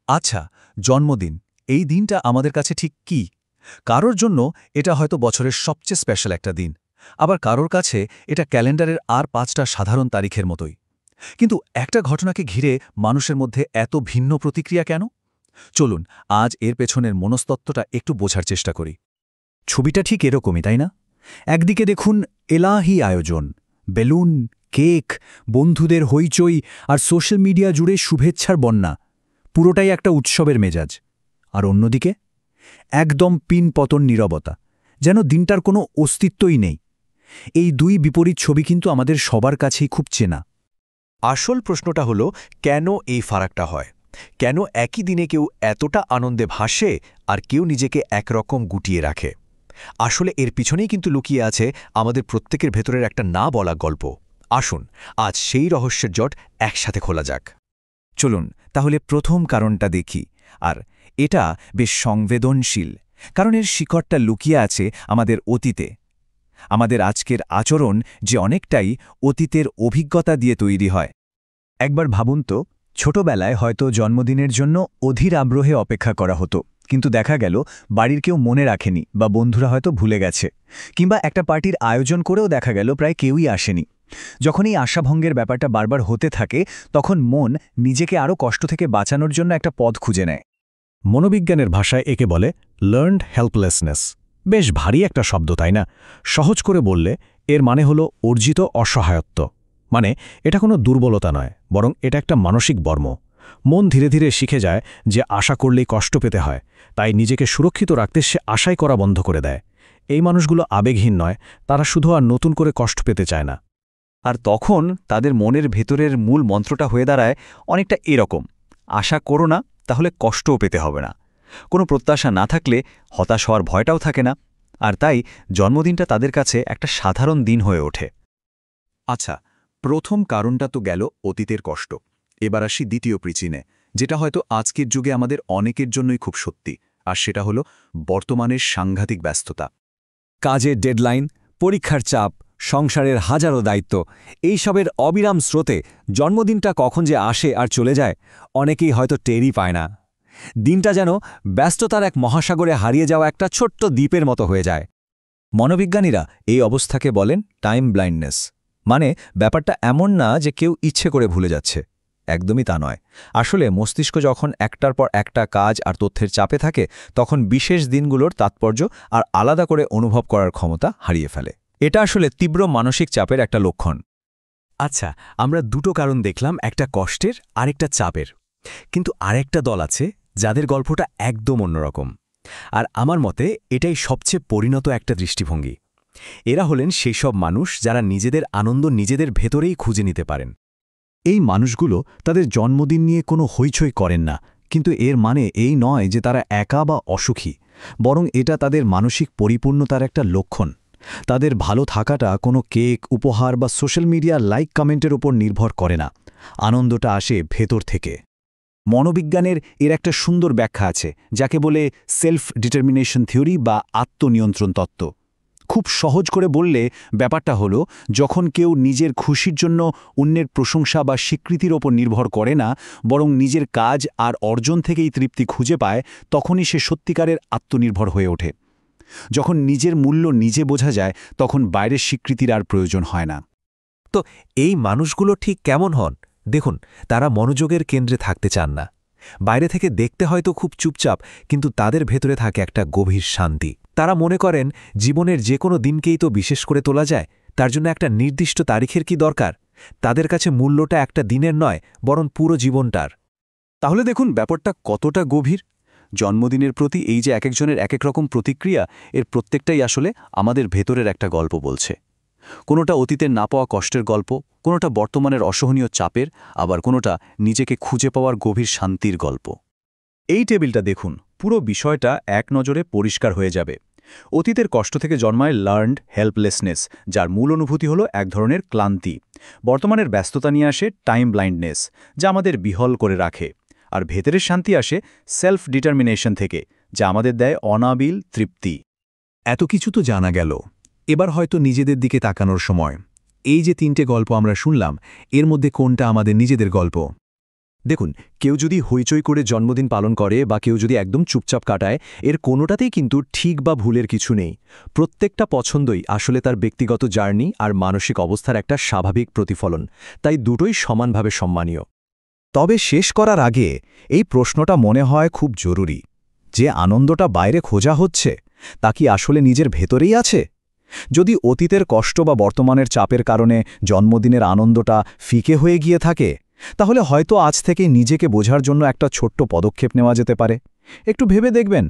আচ্ছা, জন্মদিন এই দিনটা আমাদের কাছে ঠিক কি? কারোর জন্য এটা হয়তো বছরের সবচেয়ে স্পেশাল একটা দিন, আবার কারোর কাছে এটা ক্যালেন্ডারের আর ৫টা সাধারণ তারিখের মতোই। কিন্তু একটা ঘটনাকে ঘিরে মানুষের মধ্যে এত ভিন্ন প্রতিক্রিয়া কেন? চলুন আজ এর পেছনের মনস্তত্ত্বটা একটু বোঝার চেষ্টা করি। ছবিটা ঠিক এরকমই, তাই না? একদিকে দেখুন এলাহি আয়োজন, বেলুন, কেক, বন্ধুদের হইচই আর সোশ্যাল মিডিয়া জুড়ে শুভেচ্ছার বন্যা, পুরোটাই একটা উৎসবের মেজাজ। আর অন্যদিকে একদম পিনপতন নীরবতা, যেন দিনটার কোনো অস্তিত্বই নেই। এই দুই বিপরীত ছবি কিন্তু আমাদের সবার কাছেই খুব চেনা। আসল প্রশ্নটা হলো, কেন এই ফারাকটা হয়? কেন একই দিনে কেউ এতটা আনন্দে ভাসে আর কেউ নিজেকে একরকম গুটিয়ে রাখে? আসলে এর পিছনেই কিন্তু লুকিয়ে আছে আমাদের প্রত্যেকের ভেতরের একটা না বলা গল্প। আসুন আজ সেই রহস্যের জট একসাথে খোলা যাক। চলুন তাহলে প্রথম কারণটা দেখি। আর এটা বেশ সংবেদনশীল, কারণ এর শিকড়টা লুকিয়ে আছে আমাদের অতীতে। আমাদের আজকের আচরণ যে অনেকটাই অতীতের অভিজ্ঞতা দিয়ে তৈরি হয়। একবার ভাবুন তো, ছোটবেলায় হয়তো জন্মদিনের জন্য অধীর আগ্রহে অপেক্ষা করা হতো, কিন্তু দেখা গেল বাড়ির কেউ মনে রাখেনি বা বন্ধুরা হয়তো ভুলে গেছে, কিংবা একটা পার্টির আয়োজন করেও দেখা গেল প্রায় কেউই আসেনি। যখন এই আশাভঙ্গের ব্যাপারটা বারবার হতে থাকে, তখন মন নিজেকে আরও কষ্ট থেকে বাঁচানোর জন্য একটা পথ খুঁজে নেয়। মনোবিজ্ঞানের ভাষায় একে বলে লার্নড হেল্পলেসনেস। বেশ ভারী একটা শব্দ, তাই না? সহজ করে বললে এর মানে হলো অর্জিত অসহায়ত্ব। মানে এটা কোনো দুর্বলতা নয়, বরং এটা একটা মানসিক বর্ম। মন ধীরে ধীরে শিখে যায় যে আশা করলেই কষ্ট পেতে হয়, তাই নিজেকে সুরক্ষিত রাখতে সে আশাই করা বন্ধ করে দেয়। এই মানুষগুলো আবেগহীন নয়, তারা শুধু আর নতুন করে কষ্ট পেতে চায় না। আর তখন তাদের মনের ভেতরের মূল মন্ত্রটা হয়ে দাঁড়ায় অনেকটা এরকম: আশা করো না, তাহলে কষ্টও পেতে হবে না। কোনো প্রত্যাশা না থাকলে হতাশ হওয়ার ভয়টাও থাকে না। আর তাই জন্মদিনটা তাদের কাছে একটা সাধারণ দিন হয়ে ওঠে। আচ্ছা, প্রথম কারণটা তো গেল অতীতের কষ্ট। এবার আসি দ্বিতীয় প্রিচিনে, যেটা হয়তো আজকের যুগে আমাদের অনেকের জন্যই খুব সত্যি, আর সেটা হলো বর্তমানের সাংঘাতিক ব্যস্ততা। কাজের ডেডলাইন, পরীক্ষার চাপ, সংসারের হাজারো দায়িত্ব, এইসবের অবিরাম স্রোতে জন্মদিনটা কখন যে আসে আর চলে যায়, অনেকেই হয়তো টেরই পায় না। দিনটা যেন ব্যস্ততার এক মহাসাগরে হারিয়ে যাওয়া একটা ছোট্ট দ্বীপের মতো হয়ে যায়। মনোবিজ্ঞানীরা এই অবস্থাকে বলেন টাইম ব্লাইন্ডনেস। মানে ব্যাপারটা এমন না যে কেউ ইচ্ছে করে ভুলে যাচ্ছে, একদমই তা নয়। আসলে মস্তিষ্ক যখন একটার পর একটা কাজ আর তথ্যের চাপে থাকে, তখন বিশেষ দিনগুলোর তাৎপর্য আর আলাদা করে অনুভব করার ক্ষমতা হারিয়ে ফেলে। এটা আসলে তীব্র মানসিক চাপের একটা লক্ষণ। আচ্ছা, আমরা দুটো কারণ দেখলাম, একটা কষ্টের আর একটা চাপের। কিন্তু আরেকটা দল আছে যাদের গল্পটা একদম অন্যরকম। আর আমার মতে এটাই সবচেয়ে পরিণত একটা দৃষ্টিভঙ্গি। এরা হলেন সেই সব মানুষ যারা নিজেদের আনন্দ নিজেদের ভেতরেই খুঁজে নিতে পারেন। এই মানুষগুলো তাদের জন্মদিন নিয়ে কোনো হইচই করেন না, কিন্তু এর মানে এই নয় যে তারা একা বা অসুখী, বরং এটা তাদের মানসিক পরিপূর্ণতার একটা লক্ষণ। তাদের ভালো থাকাটা কোনো কেক, উপহার বা সোশ্যাল মিডিয়া লাইক কমেন্টের ওপর নির্ভর করে না। আনন্দটা আসে ভেতর থেকে। মনোবিজ্ঞানের এর একটা সুন্দর ব্যাখ্যা আছে, যাকে বলে সেলফ ডিটারমিনেশন থিওরি বা আত্মনিয়ন্ত্রণ তত্ত্ব। খুব সহজ করে বললে ব্যাপারটা হলো, যখন কেউ নিজের খুশির জন্য অন্যের প্রশংসা বা স্বীকৃতির ওপর নির্ভর করে না, বরং নিজের কাজ আর অর্জন থেকেই তৃপ্তি খুঁজে পায়, তখনই সে সত্যিকারের আত্মনির্ভর হয়ে ওঠে। যখন নিজের মূল্য নিজে বোঝা যায়, তখন বাইরের স্বীকৃতির আর প্রয়োজন হয় না। তো এই মানুষগুলো ঠিক কেমন হন? দেখুন, তারা মনোযোগের কেন্দ্রে থাকতে চান না। বাইরে থেকে দেখতে হয়তো খুব চুপচাপ, কিন্তু তাদের ভেতরে থাকে একটা গভীর শান্তি। তারা মনে করেন জীবনের যে কোনো দিনকেই তো বিশেষ করে তোলা যায়, তার জন্য একটা নির্দিষ্ট তারিখের কি দরকার? তাদের কাছে মূল্যটা একটা দিনের নয়, বরং পুরো জীবনটার। তাহলে দেখুন ব্যাপারটা কতটা গভীর। জন্মদিনের প্রতি এই যে একজনের এক রকম প্রতিক্রিয়া, এর প্রত্যেকটাই আসলে আমাদের ভেতরের একটা গল্প বলছে। কোনোটা অতীতের না পাওয়া কষ্টের গল্প, কোনোটা বর্তমানের অসহনীয় চাপের, আবার কোনোটা নিজেকে খুঁজে পাওয়ার গভীর শান্তির গল্প। এই টেবিলটা দেখুন, পুরো বিষয়টা এক নজরে পরিষ্কার হয়ে যাবে। অতীতের কষ্ট থেকে জন্মায় লার্নড হেল্পলেসনেস, যার মূল অনুভূতি হলো এক ধরনের ক্লান্তি। বর্তমানের ব্যস্ততা নিয়ে আসে টাইম ব্লাইন্ডনেস, যা আমাদের বিহল করে রাখে। আর ভেতরের শান্তি আসে সেলফ ডিটারমিনেশন থেকে, যা আমাদের দেয় অনাবিল তৃপ্তি। এত কিছু তো জানা গেল, এবার হয়তো নিজেদের দিকে তাকানোর সময়। এই যে 3টে গল্প আমরা শুনলাম, এর মধ্যে কোনটা আমাদের নিজেদের গল্প? দেখুন, কেউ যদি হইচই করে জন্মদিন পালন করে বা কেউ যদি একদম চুপচাপ কাটায়, এর কোনোটাতেই কিন্তু ঠিক বা ভুলের কিছু নেই। প্রত্যেকটা পছন্দই আসলে তার ব্যক্তিগত জার্নি আর মানসিক অবস্থার একটা স্বাভাবিক প্রতিফলন, তাই দুটোই সমানভাবে সম্মানীয়। তবে শেষ করার আগে এই প্রশ্নটা মনে হয় খুব জরুরি, যে আনন্দটা বাইরে খোঁজা হচ্ছে তা কি আসলে নিজের ভেতরেই আছে? যদি অতীতের কষ্ট বা বর্তমানের চাপের কারণে জন্মদিনের আনন্দটা ফিকে হয়ে গিয়ে থাকে, তাহলে হয়তো আজ থেকে নিজেকে বোঝার জন্য একটা ছোট্ট পদক্ষেপ নেওয়া যেতে পারে। একটু ভেবে দেখবেন।